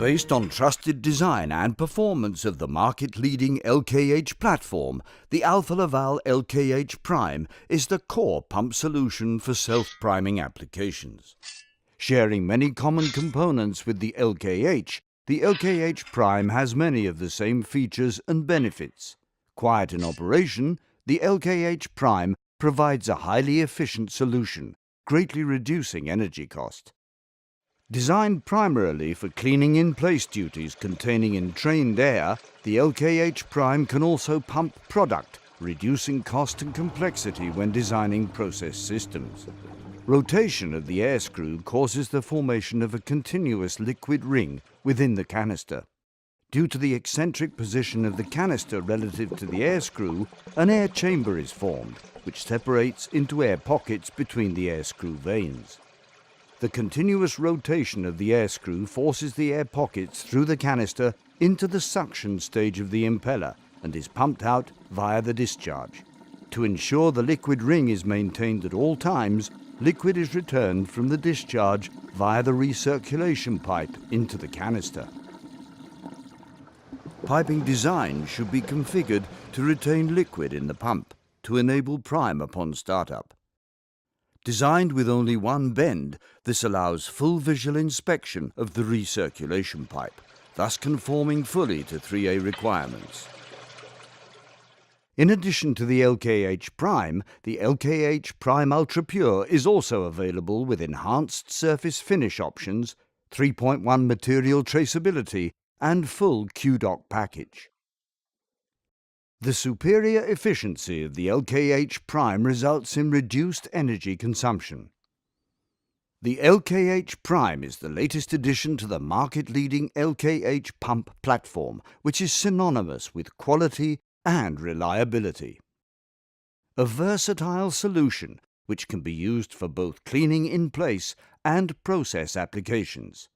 Based on trusted design and performance of the market-leading LKH platform, the Alfa Laval LKH Prime is the core pump solution for self-priming applications. Sharing many common components with the LKH Prime has many of the same features and benefits. Quiet in operation, the LKH Prime provides a highly efficient solution, greatly reducing energy cost. Designed primarily for cleaning in place duties containing entrained air, the LKH Prime can also pump product, reducing cost and complexity when designing process systems. Rotation of the air screw causes the formation of a continuous liquid ring within the canister. Due to the eccentric position of the canister relative to the air screw, an air chamber is formed, which separates into air pockets between the air screw vanes. The continuous rotation of the air screw forces the air pockets through the canister into the suction stage of the impeller and is pumped out via the discharge. To ensure the liquid ring is maintained at all times, liquid is returned from the discharge via the recirculation pipe into the canister. Piping design should be configured to retain liquid in the pump to enable prime upon startup. Designed with only one bend, this allows full visual inspection of the recirculation pipe, thus conforming fully to 3A requirements. In addition to the LKH Prime, the LKH Prime Ultra Pure is also available with enhanced surface finish options, 3.1 material traceability, and full QDOC package. The superior efficiency of the LKH Prime results in reduced energy consumption. The LKH Prime is the latest addition to the market-leading LKH pump platform, which is synonymous with quality and reliability. A versatile solution which can be used for both cleaning in place and process applications.